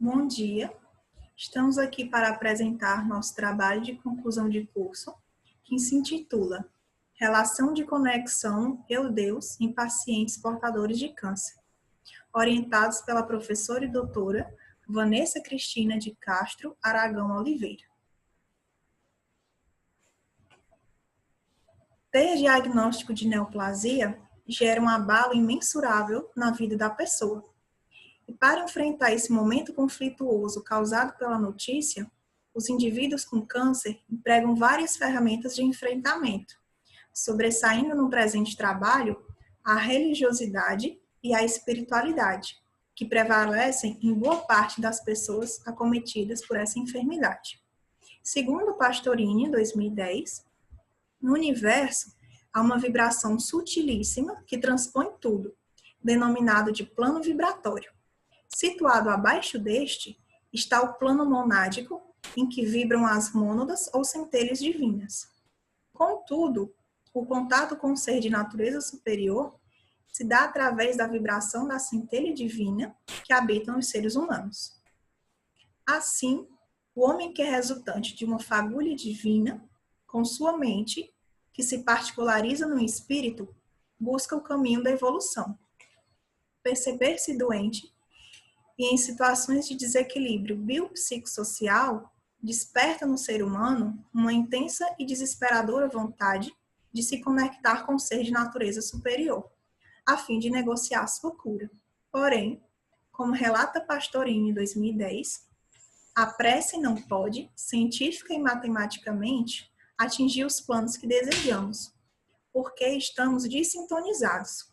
Bom dia, estamos aqui para apresentar nosso trabalho de conclusão de curso, que se intitula Relação de conexão Eu-Deus em pacientes portadores de câncer, orientados pela professora e doutora Vanessa Cristina de Castro Aragão Oliveira. Ter diagnóstico de neoplasia gera um abalo imensurável na vida da pessoa. E para enfrentar esse momento conflituoso causado pela notícia, os indivíduos com câncer empregam várias ferramentas de enfrentamento, sobressaindo no presente trabalho a religiosidade e a espiritualidade, que prevalecem em boa parte das pessoas acometidas por essa enfermidade. Segundo Pastorini, 2010, no universo há uma vibração sutilíssima que transpõe tudo, denominado de plano vibratório. Situado abaixo deste está o plano monádico, em que vibram as mônadas ou centelhas divinas. Contudo, o contato com o ser de natureza superior se dá através da vibração da centelha divina que habita nos seres humanos. Assim, o homem que é resultante de uma fagulha divina, com sua mente, que se particulariza no espírito, busca o caminho da evolução. Perceber-se doente e em situações de desequilíbrio biopsicossocial, desperta no ser humano uma intensa e desesperadora vontade de se conectar com o ser de natureza superior, a fim de negociar sua cura. Porém, como relata Pastorini em 2010, a prece não pode, científica e matematicamente, atingir os planos que desejamos, porque estamos dessintonizados.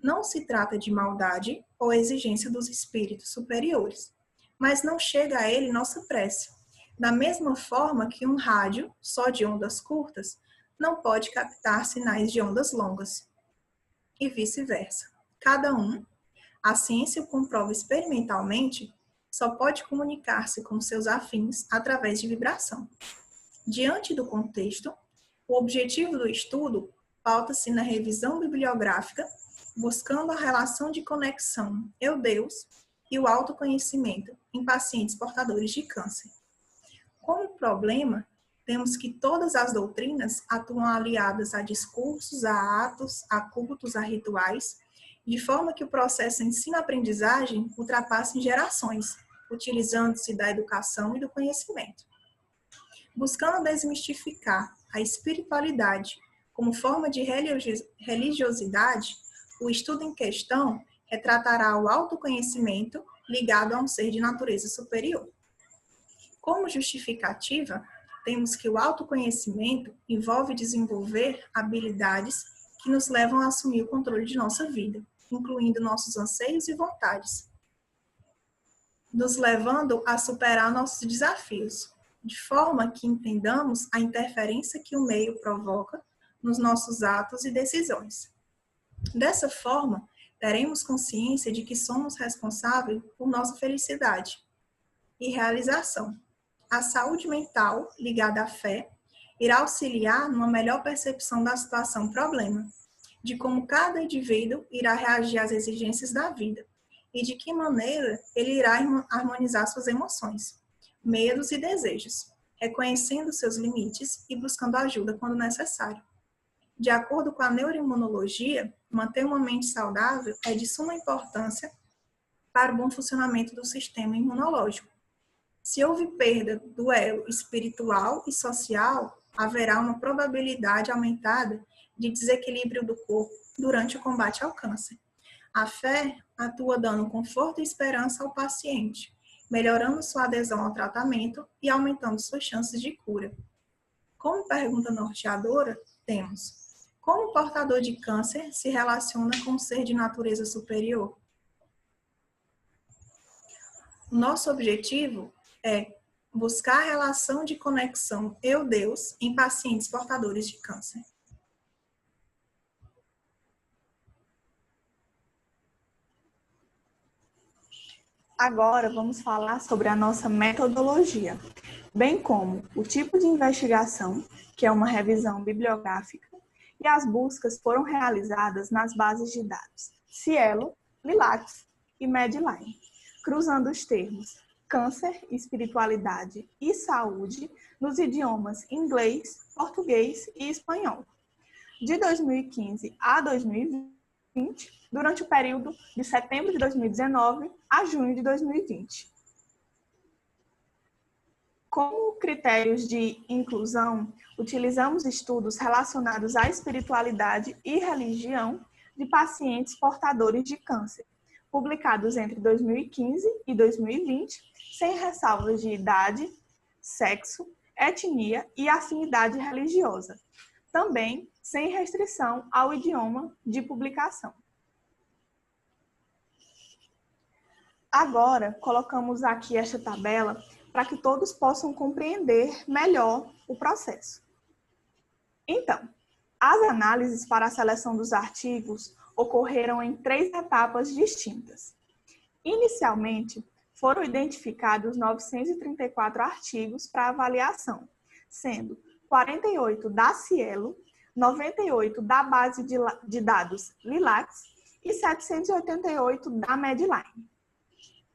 Não se trata de maldade ou exigência dos espíritos superiores, mas não chega a ele nossa prece. Da mesma forma que um rádio, só de ondas curtas, não pode captar sinais de ondas longas. E vice-versa. Cada um, a ciência o comprova experimentalmente, só pode comunicar-se com seus afins através de vibração. Diante do contexto, o objetivo do estudo pauta-se na revisão bibliográfica, buscando a relação de conexão Eu-Deus e o autoconhecimento em pacientes portadores de câncer. Como problema, temos que todas as doutrinas atuam aliadas a discursos, a atos, a cultos, a rituais, de forma que o processo ensino-aprendizagem ultrapasse gerações, utilizando-se da educação e do conhecimento. Buscando desmistificar a espiritualidade como forma de religiosidade, o estudo em questão retratará o autoconhecimento ligado a um ser de natureza superior. Como justificativa, temos que o autoconhecimento envolve desenvolver habilidades que nos levam a assumir o controle de nossa vida, incluindo nossos anseios e vontades, nos levando a superar nossos desafios, de forma que entendamos a interferência que o meio provoca nos nossos atos e decisões. Dessa forma, teremos consciência de que somos responsáveis por nossa felicidade e realização. A saúde mental, ligada à fé, irá auxiliar numa melhor percepção da situação-problema, de como cada indivíduo irá reagir às exigências da vida e de que maneira ele irá harmonizar suas emoções, medos e desejos, reconhecendo seus limites e buscando ajuda quando necessário. De acordo com a neuroimunologia, manter uma mente saudável é de suma importância para o bom funcionamento do sistema imunológico. Se houve perda do elo espiritual e social, haverá uma probabilidade aumentada de desequilíbrio do corpo durante o combate ao câncer. A fé atua dando conforto e esperança ao paciente, melhorando sua adesão ao tratamento e aumentando suas chances de cura. Como pergunta norteadora, temos: como o portador de câncer se relaciona com um ser de natureza superior? Nosso objetivo é buscar a relação de conexão Eu-Deus em pacientes portadores de câncer. Agora vamos falar sobre a nossa metodologia, bem como o tipo de investigação, que é uma revisão bibliográfica, e as buscas foram realizadas nas bases de dados Cielo, Lilacs e Medline, cruzando os termos Câncer, Espiritualidade e Saúde nos idiomas inglês, português e espanhol, de 2015 a 2020, durante o período de setembro de 2019 a junho de 2020. Como critérios de inclusão, utilizamos estudos relacionados à espiritualidade e religião de pacientes portadores de câncer, publicados entre 2015 e 2020, sem ressalvas de idade, sexo, etnia e afinidade religiosa. Também sem restrição ao idioma de publicação. Agora, colocamos aqui esta tabela para que todos possam compreender melhor o processo. Então, as análises para a seleção dos artigos ocorreram em 3 etapas distintas. Inicialmente, foram identificados 934 artigos para avaliação, sendo 48 da Cielo, 98 da base de dados Lilacs e 788 da Medline.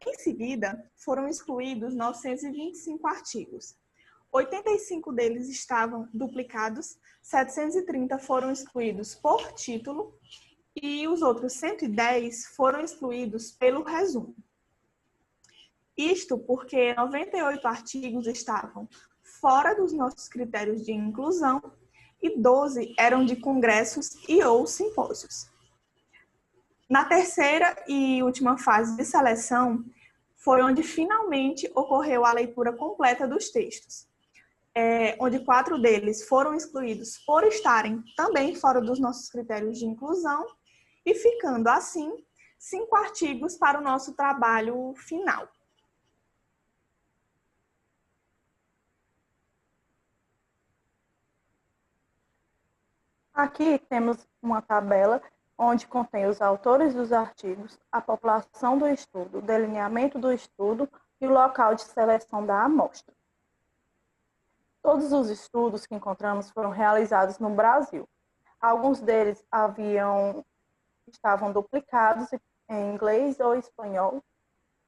Em seguida, foram excluídos 925 artigos. 85 deles estavam duplicados, 730 foram excluídos por título e os outros 110 foram excluídos pelo resumo. Isto porque 98 artigos estavam fora dos nossos critérios de inclusão e 12 eram de congressos e ou simpósios. Na terceira e última fase de seleção, foi onde finalmente ocorreu a leitura completa dos textos, onde 4 deles foram excluídos por estarem também fora dos nossos critérios de inclusão e ficando, assim, 5 artigos para o nosso trabalho final. Aqui temos uma tabela onde contém os autores dos artigos, a população do estudo, o delineamento do estudo e o local de seleção da amostra. Todos os estudos que encontramos foram realizados no Brasil. Alguns deles estavam duplicados em inglês ou espanhol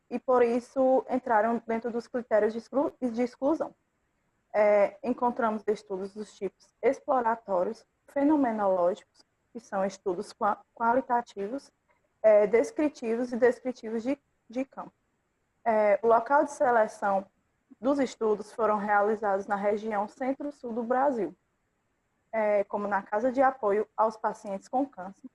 e, por isso, entraram dentro dos critérios de exclusão. Encontramos estudos dos tipos exploratórios, fenomenológicos, que são estudos qualitativos, descritivos e descritivos de campo. O local de seleção dos estudos foram realizados na região centro-sul do Brasil, como na Casa de Apoio aos Pacientes com Câncer,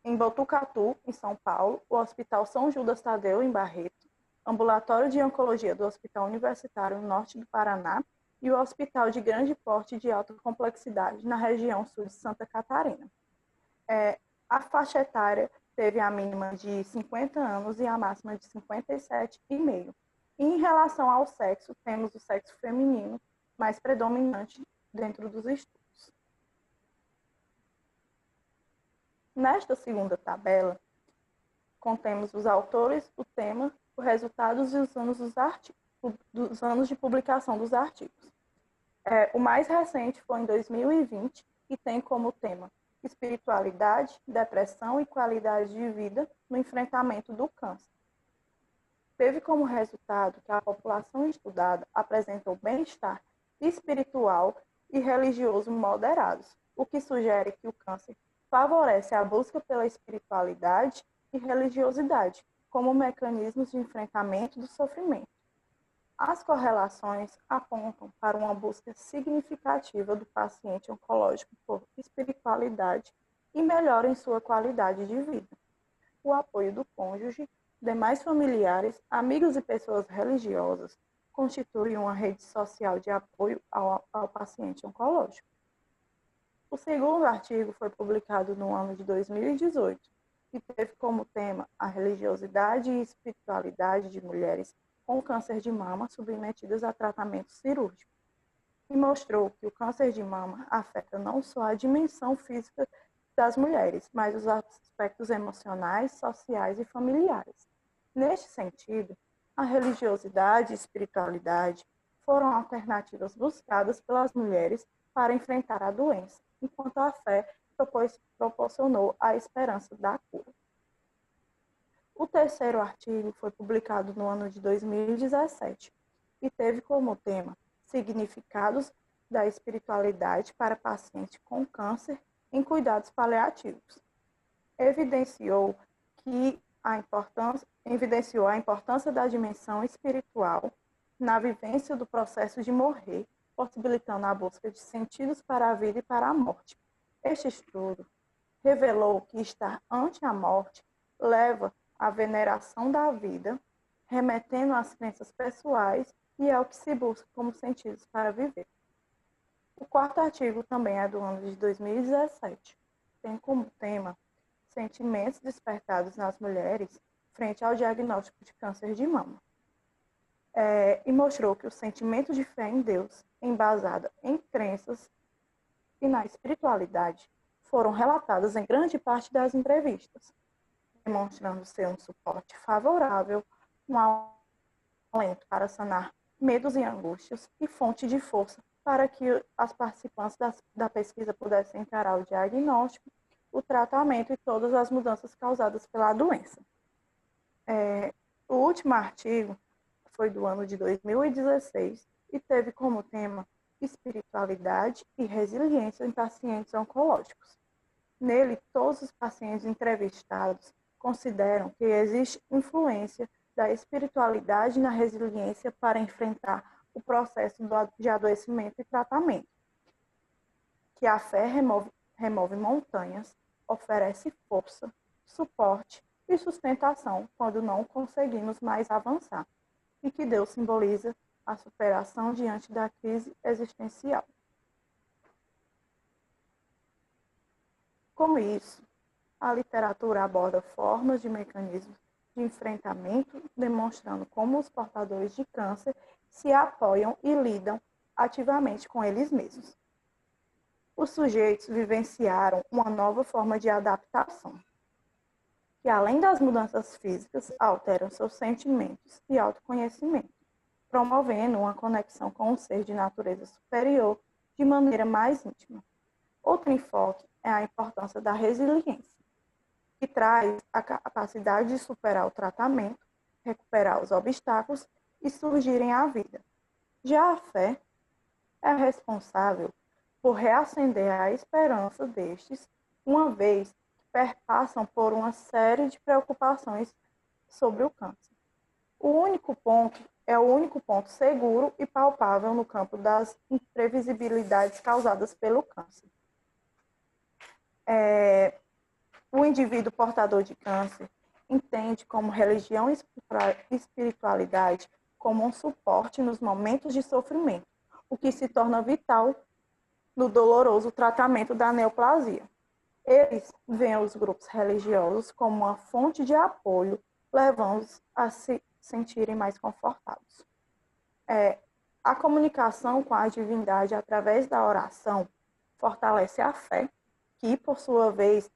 em Botucatu, em São Paulo, o Hospital São Judas Tadeu, em Barreto, Ambulatório de Oncologia do Hospital Universitário no Norte do Paraná e o Hospital de Grande Porte e de Alta Complexidade, na região sul de Santa Catarina. A faixa etária teve a mínima de 50 anos e a máxima de 57,5. Em relação ao sexo, temos o sexo feminino mais predominante dentro dos estudos. Nesta segunda tabela, contemos os autores, o tema, os resultados e os anos de publicação dos artigos. O mais recente foi em 2020 e tem como tema espiritualidade, depressão e qualidade de vida no enfrentamento do câncer. Teve como resultado que a população estudada apresentou bem-estar espiritual e religioso moderados, o que sugere que o câncer favorece a busca pela espiritualidade e religiosidade como mecanismos de enfrentamento do sofrimento. As correlações apontam para uma busca significativa do paciente oncológico por espiritualidade e melhora em sua qualidade de vida. O apoio do cônjuge, demais familiares, amigos e pessoas religiosas constitui uma rede social de apoio ao paciente oncológico. O segundo artigo foi publicado no ano de 2018 e teve como tema a religiosidade e espiritualidade de mulheres com câncer de mama submetidas a tratamento cirúrgico, e mostrou que o câncer de mama afeta não só a dimensão física das mulheres, mas os aspectos emocionais, sociais e familiares. Neste sentido, a religiosidade e espiritualidade foram alternativas buscadas pelas mulheres para enfrentar a doença, enquanto a fé proporcionou a esperança da cura. O terceiro artigo foi publicado no ano de 2017 e teve como tema Significados da espiritualidade para pacientes com câncer em cuidados paliativos. Evidenciou a importância da dimensão espiritual na vivência do processo de morrer, possibilitando a busca de sentidos para a vida e para a morte. Este estudo revelou que estar ante a morte leva à veneração da vida, remetendo às crenças pessoais e ao que se busca como sentidos para viver. O quarto artigo também é do ano de 2017. Tem como tema sentimentos despertados nas mulheres frente ao diagnóstico de câncer de mama. E mostrou que o sentimento de fé em Deus, embasado em crenças e na espiritualidade, foram relatados em grande parte das entrevistas, demonstrando ser um suporte favorável, um alento para sanar medos e angústias e fonte de força para que as participantes da pesquisa pudessem encarar o diagnóstico, o tratamento e todas as mudanças causadas pela doença. O último artigo foi do ano de 2016 e teve como tema espiritualidade e resiliência em pacientes oncológicos. Nele, todos os pacientes entrevistados consideram que existe influência da espiritualidade na resiliência para enfrentar o processo de adoecimento e tratamento. Que a fé remove montanhas, oferece força, suporte e sustentação quando não conseguimos mais avançar. E que Deus simboliza a superação diante da crise existencial. Com isso, a literatura aborda formas de mecanismos de enfrentamento, demonstrando como os portadores de câncer se apoiam e lidam ativamente com eles mesmos. Os sujeitos vivenciaram uma nova forma de adaptação, que além das mudanças físicas, alteram seus sentimentos e autoconhecimento, promovendo uma conexão com um ser de natureza superior de maneira mais íntima. Outro enfoque é a importância da resiliência, que traz a capacidade de superar o tratamento, recuperar os obstáculos e surgirem à vida. Já a fé é responsável por reacender a esperança destes, uma vez que perpassam por uma série de preocupações sobre o câncer. O único ponto seguro e palpável no campo das imprevisibilidades causadas pelo câncer. O indivíduo portador de câncer entende como religião e espiritualidade como um suporte nos momentos de sofrimento, o que se torna vital no doloroso tratamento da neoplasia. Eles veem os grupos religiosos como uma fonte de apoio, levando-os a se sentirem mais confortáveis. A comunicação com a divindade através da oração fortalece a fé, que, por sua vez,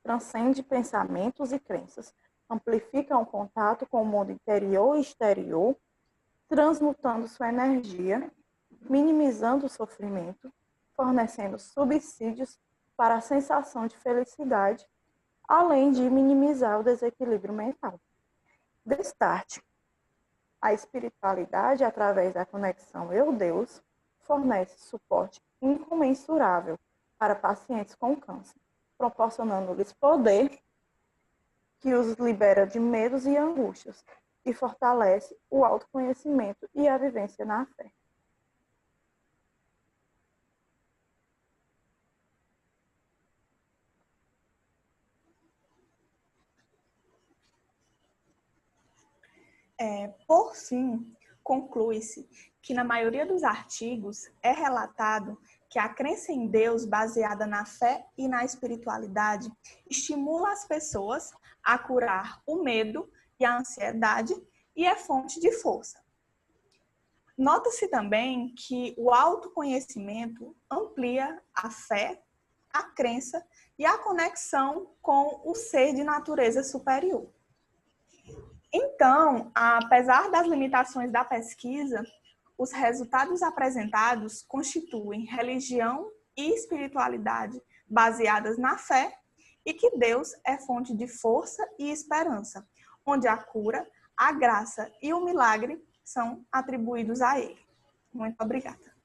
transcende pensamentos e crenças, amplifica o contato com o mundo interior e exterior, transmutando sua energia, minimizando o sofrimento, fornecendo subsídios para a sensação de felicidade, além de minimizar o desequilíbrio mental. Destarte. A espiritualidade, através da conexão eu-Deus, fornece suporte incomensurável para pacientes com câncer, proporcionando-lhes poder que os libera de medos e angústias e fortalece o autoconhecimento e a vivência na fé. Por fim, conclui-se que na maioria dos artigos é relatado que a crença em Deus baseada na fé e na espiritualidade estimula as pessoas a curar o medo e a ansiedade e é fonte de força. Nota-se também que o autoconhecimento amplia a fé, a crença e a conexão com o ser de natureza superior. Então, apesar das limitações da pesquisa, os resultados apresentados constituem religião e espiritualidade baseadas na fé e que Deus é fonte de força e esperança, onde a cura, a graça e o milagre são atribuídos a Ele. Muito obrigada.